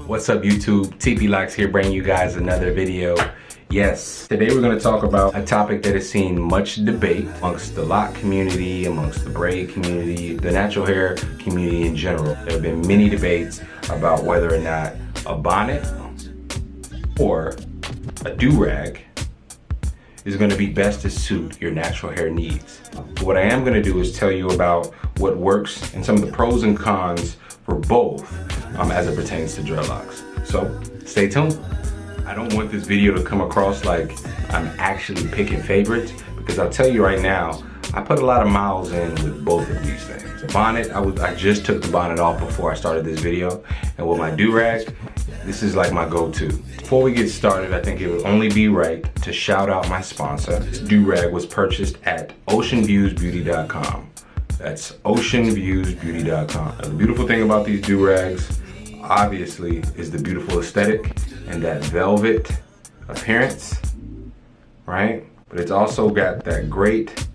What's up YouTube? Dreadlocks here bringing you guys another video. Yes, today we're going to talk about a topic that has seen much debate amongst the lock community, amongst the braid community, the natural hair community in general. There have been many debates about whether or not a bonnet or a do-rag is going to be best to suit your natural hair needs. What I am going to do is tell you about what works and some of the pros and cons for both as it pertains to dreadlocks. So stay tuned. I don't want this video to come across like I'm actually picking favorites, because I'll tell you right now, I put a lot of miles in with both of these things. The bonnet, I just took the bonnet off before I started this video, and with my do-rag, this is like my go-to. Before we get started, I think it would only be right to shout out my sponsor. This do-rag was purchased at oceanviewsbeauty.com. That's oceanviewsbeauty.com. Now, the beautiful thing about these do-rags, obviously, is the beautiful aesthetic and that velvet appearance, right? But it's also got that great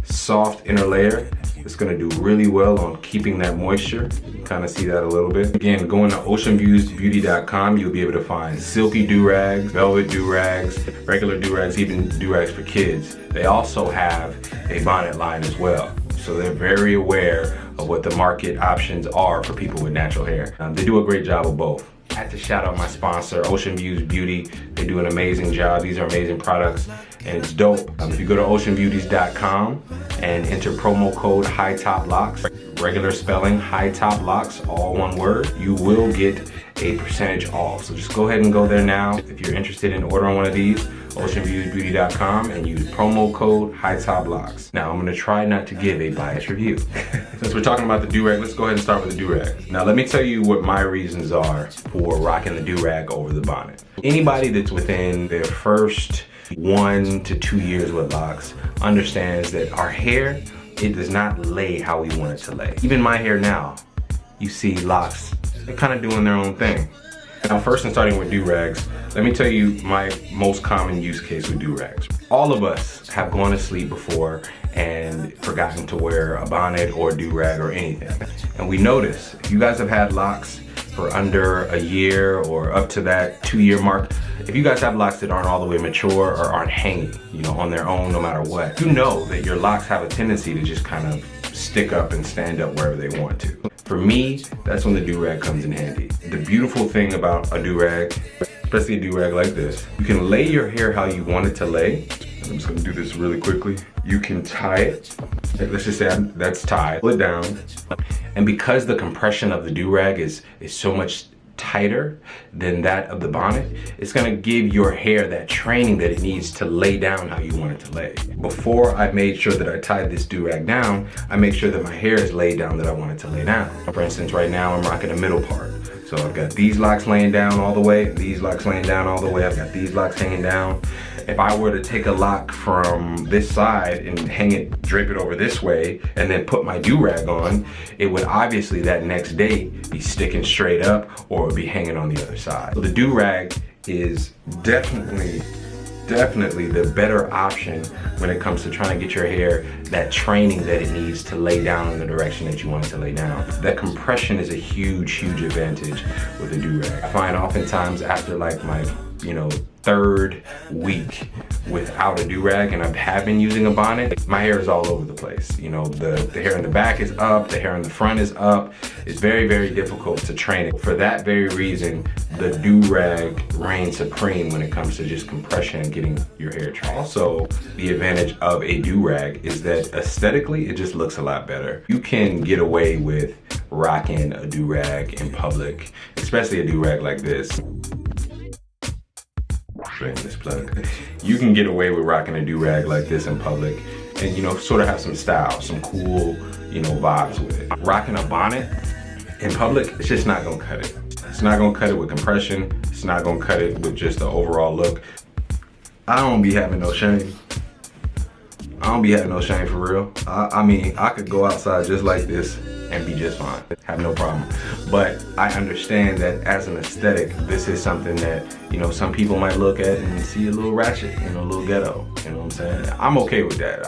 soft inner layer. It's gonna do really well on keeping that moisture. You can kind of see that a little bit. Again, going to oceanviewsbeauty.com, you'll be able to find silky do-rags, velvet do-rags, regular do-rags, even do-rags for kids. They also have a bonnet line as well. So they're very aware of what the market options are for people with natural hair. They do a great job of both. I had to shout out my sponsor, Ocean Views Beauty. They do an amazing job. These are amazing products and it's dope. If you go to oceanbeauties.com and enter promo code HIGHTOPLOCKS, regular spelling, HIGHTOPLOCKS, all one word, you will get a percentage off. So just go ahead and go there now. If you're interested in ordering one of these, oceanviewsbeauty.com, and use promo code HIGHTOPLOCKS. Now I'm gonna try not to give a biased review. Since we're talking about the do-rag, let's go ahead and start with the do-rag. Now let me tell you what my reasons are for rocking the do-rag over the bonnet. Anybody that's within their first 1 to 2 years with locks understands that our hair, it does not lay how we want it to lay. Even my hair now, you see locks, they're kind of doing their own thing. Now first, and starting with do-rags, let me tell you my most common use case with do-rags. All of us have gone to sleep before and forgotten to wear a bonnet or do-rag or anything. And we notice, if you guys have had locks for under a year or up to that 2-year mark, if you guys have locks that aren't all the way mature or aren't hanging, on their own no matter what, you know that your locks have a tendency to just kind of stick up and stand up wherever they want to. For me, that's when the do-rag comes in handy. The beautiful thing about a do-rag, especially a do-rag like this, you can lay your hair how you want it to lay. I'm just gonna do this really quickly. You can tie it, let's just say that's tied, pull it down. And because the compression of the do-rag is so much tighter than that of the bonnet, it's gonna give your hair that training that it needs to lay down how you want it to lay. Before I made sure that I tied this do-rag down, I make sure that my hair is laid down that I want it to lay down. For instance, right now I'm rocking the middle part. So I've got these locks laying down all the way, these locks laying down all the way, I've got these locks hanging down. If I were to take a lock from this side and hang it, drape it over this way, and then put my do-rag on, it would obviously that next day be sticking straight up or it would be hanging on the other side. So the do-rag is definitely the better option when it comes to trying to get your hair that training that it needs to lay down in the direction that you want it to lay down. That compression is a huge advantage with a do-rag. I find oftentimes after like my, 3rd week without a do-rag, and I have been using a bonnet, my hair is all over the place. The hair in the back is up, the hair in the front is up. It's very difficult to train it. For that very reason, the do-rag reigns supreme when it comes to just compression and getting your hair trained. Also, the advantage of a do-rag is that aesthetically, it just looks a lot better. You can get away with rocking a do-rag in public, especially a do-rag like this. This plug. You can get away with rocking a do-rag like this in public and sort of have some style, some cool vibes with it. Rocking a bonnet in public, it's just not gonna cut it. It's not gonna cut it with compression. It's not gonna cut it with just the overall look. I don't be having no shame. I don't be having no shame for real. I mean, I could go outside just like this and be just fine, have no problem. But I understand that as an aesthetic, this is something that, some people might look at and see a little ratchet, a little ghetto, you know what I'm saying? I'm okay with that.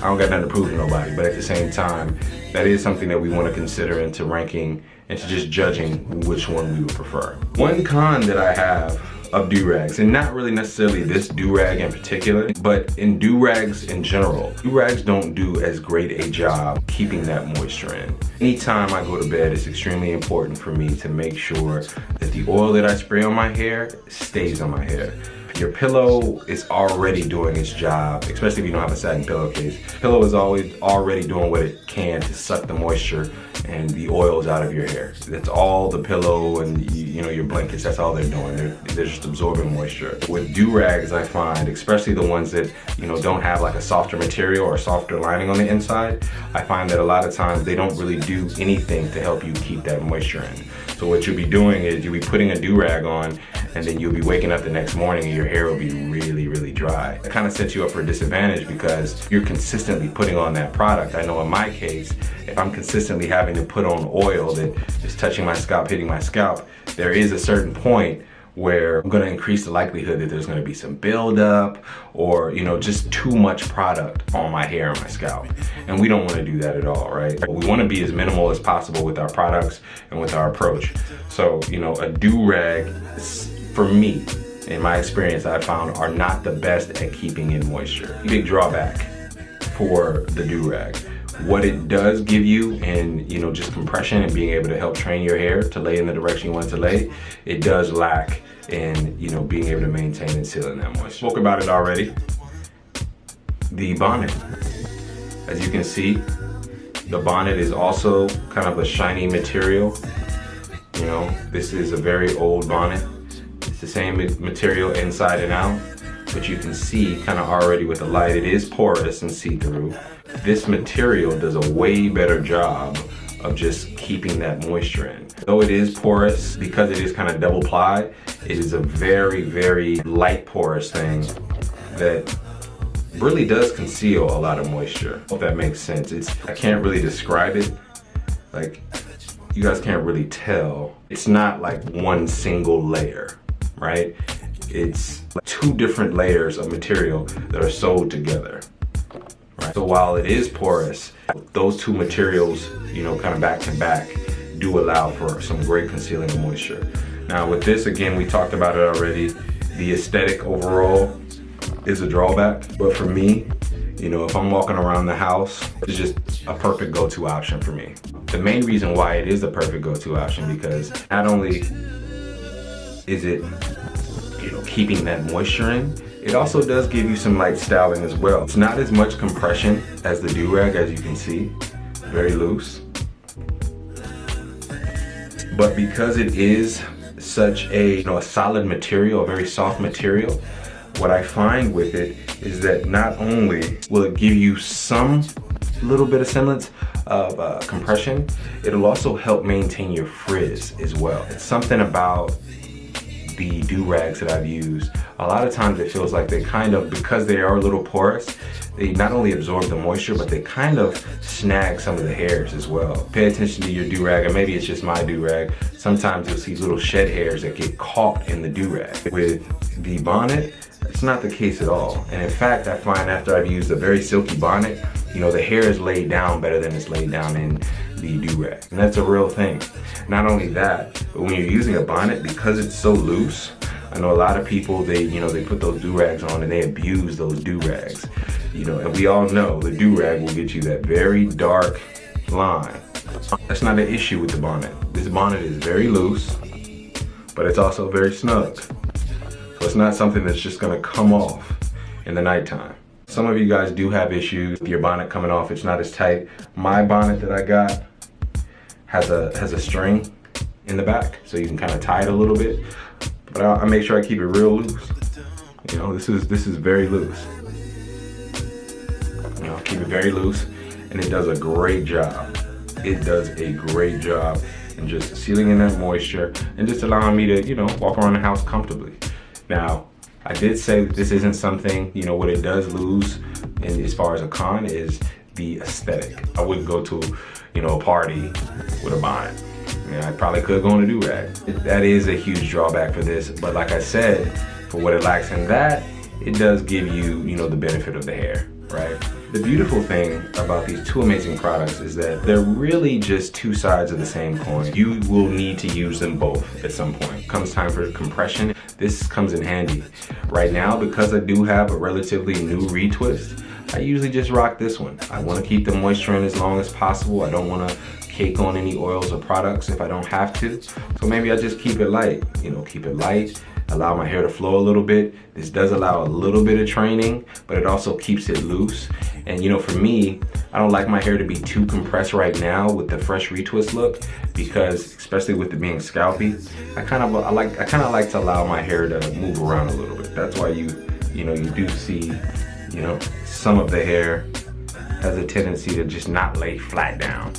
I don't got nothing to prove to nobody, but at the same time, that is something that we want to consider into ranking and to just judging which one we would prefer. One con that I have of durags, and not really necessarily this durag in particular, but in durags in general, durags don't do as great a job keeping that moisture in. Anytime I go to bed, it's extremely important for me to make sure that the oil that I spray on my hair stays on my hair. Your pillow is already doing its job, especially if you don't have a satin pillowcase. Pillow is already doing what it can to suck the moisture and the oils out of your hair. That's all the pillow and your blankets, that's all they're doing. They're just absorbing moisture. With durags, I find, especially the ones that don't have like a softer material or a softer lining on the inside, I find that a lot of times they don't really do anything to help you keep that moisture in. So what you'll be doing is you'll be putting a durag on, and then you'll be waking up the next morning and your hair will be really, really dry. It kind of sets you up for a disadvantage because you're consistently putting on that product. I know in my case, if I'm consistently having to put on oil that is touching my scalp, hitting my scalp, there is a certain point where I'm gonna increase the likelihood that there's gonna be some buildup or just too much product on my hair and my scalp. And we don't wanna do that at all, right? We wanna be as minimal as possible with our products and with our approach. So, a do-rag, for me, in my experience, I found are not the best at keeping in moisture. Big drawback for the do-rag. What it does give you in just compression and being able to help train your hair to lay in the direction you want it to lay, it does lack in being able to maintain and seal in that moisture. Spoke about it already. The bonnet. As you can see, the bonnet is also kind of a shiny material. This is a very old bonnet. It's the same material inside and out, but you can see kind of already with the light, it is porous and see-through. This material does a way better job of just keeping that moisture in. Though it is porous, because it is kind of double ply, it is a very, very light porous thing that really does conceal a lot of moisture. Hope that makes sense. I can't really describe it. Like, you guys can't really tell. It's not like one single layer, right? It's like two different layers of material that are sewed together. Right. So while it is porous, those two materials, kind of back to back, do allow for some great concealing of moisture. Now with this, again, we talked about it already. The aesthetic overall is a drawback, but for me, if I'm walking around the house, it's just a perfect go-to option for me. The main reason why it is the perfect go-to option because not only is it, keeping that moisture in, it also does give you some light styling as well. It's not as much compression as the do-rag, as you can see, very loose. But because it is such a solid material, a very soft material, what I find with it is that not only will it give you some little bit of semblance of compression, it'll also help maintain your frizz as well. It's something about the do-rags that I've used. A lot of times it feels like they kind of, because they are a little porous, they not only absorb the moisture, but they kind of snag some of the hairs as well. Pay attention to your do-rag, or maybe it's just my do-rag. Sometimes you'll see little shed hairs that get caught in the do-rag. With the bonnet, it's not the case at all. And in fact, I find after I've used a very silky bonnet, the hair is laid down better than it's laid down in the do-rag. And that's a real thing. Not only that, but when you're using a bonnet, because it's so loose, I know a lot of people, they put those do-rags on and they abuse those do-rags. And we all know the do-rag will get you that very dark line. That's not an issue with the bonnet. This bonnet is very loose, but it's also very snug. So it's not something that's just gonna come off in the nighttime. Some of you guys do have issues with your bonnet coming off. It's not as tight. My bonnet that I got has a string in the back, so you can kind of tie it a little bit. But I make sure I keep it real loose. This is very loose. Keep it very loose, and it does a great job. It does a great job in just sealing in that moisture and just allowing me to, walk around the house comfortably. Now, I did say that this isn't something, what it does lose, and as far as a con, is the aesthetic. I wouldn't go to, a party with a bonnet. I probably could go on a do-rag. That is a huge drawback for this, but like I said, for what it lacks in that, it does give you, the benefit of the hair, right? The beautiful thing about these two amazing products is that they're really just two sides of the same coin. You will need to use them both at some point. Comes time for compression, this comes in handy. Right now, because I do have a relatively new retwist, I usually just rock this one. I want to keep the moisture in as long as possible. I don't want to cake on any oils or products if I don't have to. So maybe I just keep it light, keep it light, allow my hair to flow a little bit. This does allow a little bit of training, but it also keeps it loose. And for me, I don't like my hair to be too compressed right now with the fresh retwist look, because especially with it being scalpy, I kind of like to allow my hair to move around a little bit. That's why you do see, some of the hair has a tendency to just not lay flat down.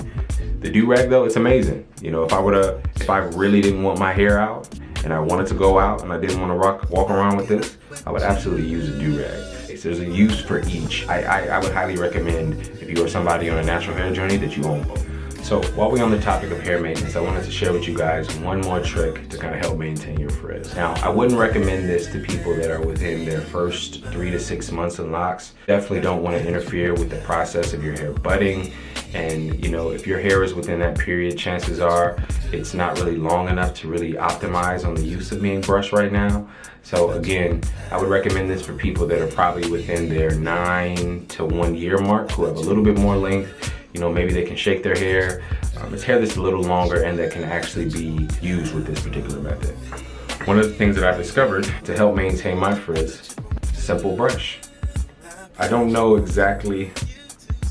The do-rag though, it's amazing. If I really didn't want my hair out and I wanted to go out and I didn't want to walk around with this, I would absolutely use a do-rag. There's a use for each. I would highly recommend, if you are somebody on a natural hair journey, that you own both. So while we're on the topic of hair maintenance, I wanted to share with you guys one more trick to kind of help maintain your frizz. Now, I wouldn't recommend this to people that are within their first 3 to 6 months in locks. Definitely don't want to interfere with the process of your hair budding. And if your hair is within that period, chances are it's not really long enough to really optimize on the use of being brushed right now. So again, I would recommend this for people that are probably within their 9 to 1 year mark, who have a little bit more length. Maybe they can shake their hair. It's hair that's a little longer and that can actually be used with this particular method. One of the things that I've discovered to help maintain my frizz, simple brush. I don't know exactly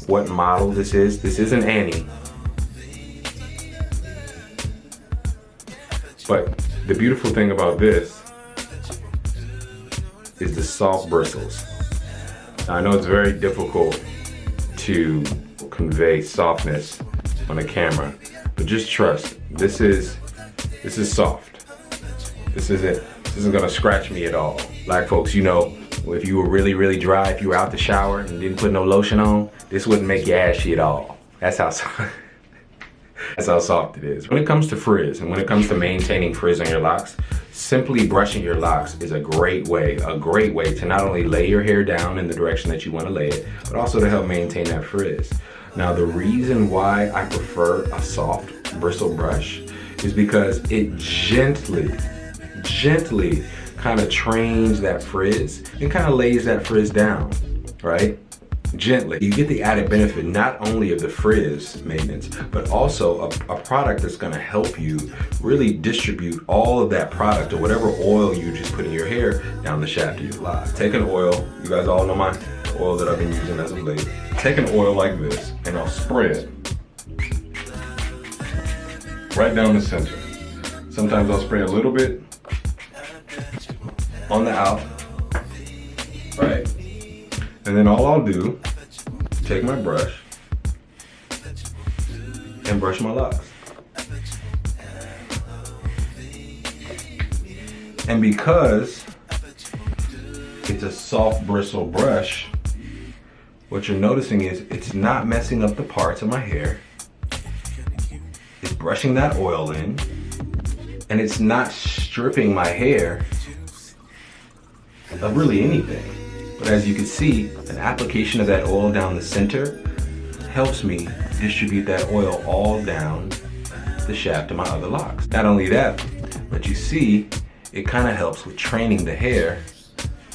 what model this is. This isn't Annie. But the beautiful thing about this is the soft bristles. Now, I know it's very difficult to convey softness on a camera, but just trust, this is soft. This isn't gonna scratch me at all. Black folks, if you were really dry, if you were out the shower and didn't put no lotion on, this wouldn't make you ashy at all. That's how soft it is. When it comes to frizz and when it comes to maintaining frizz on your locks, simply brushing your locks is a great way to not only lay your hair down in the direction that you want to lay it, but also to help maintain that frizz. Now, the reason why I prefer a soft bristle brush is because it gently kind of trains that frizz and kind of lays that frizz down, right? Gently. You get the added benefit not only of the frizz maintenance, but also a product that's gonna help you really distribute all of that product or whatever oil you just put in your hair down the shaft of your lock. Take an oil, you guys all know my oil that I've been using as of late. Take an oil like this and I'll spread right down the center. Sometimes I'll spray a little bit on the out, right? And then all I'll do, take my brush and brush my locks. And because it's a soft bristle brush, what you're noticing is it's not messing up the parts of my hair. It's brushing that oil in, and it's not stripping my hair of really anything. But as you can see, an application of that oil down the center helps me distribute that oil all down the shaft of my other locks. Not only that, but you see, it kind of helps with training the hair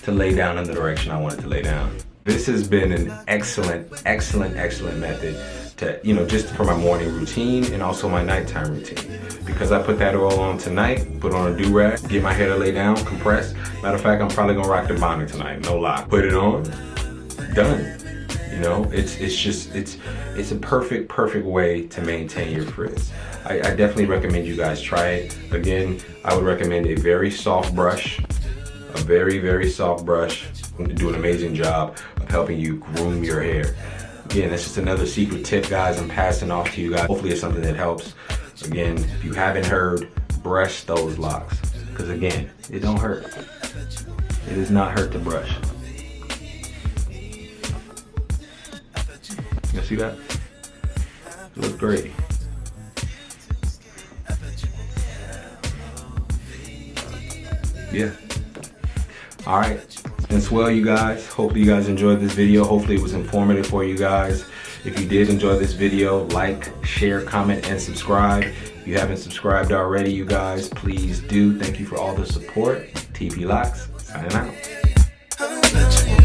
to lay down in the direction I want it to lay down. This has been an excellent method to, just for my morning routine and also my nighttime routine. Because I put that oil on tonight, put on a do-rag, get my hair to lay down, compress. Matter of fact, I'm probably gonna rock the bonnet tonight, no lie. Put it on, done. It's a perfect way to maintain your frizz. I definitely recommend you guys try it. Again, I would recommend a very soft brush, a very soft brush. Do an amazing job of helping you groom your hair. Again, that's just another secret tip, guys, I'm passing off to you guys. Hopefully it's something that helps. Again, if you haven't heard, brush those locks. Because again, it don't hurt. It does not hurt to brush. You see that? It looks great. Yeah. All right. It's been and swell, you guys. Hopefully you guys enjoyed this video. Hopefully it was informative for you guys. If you did enjoy this video, like, share, comment, and subscribe. If you haven't subscribed already, you guys, please do. Thank you for all the support. TP Locks, signing out.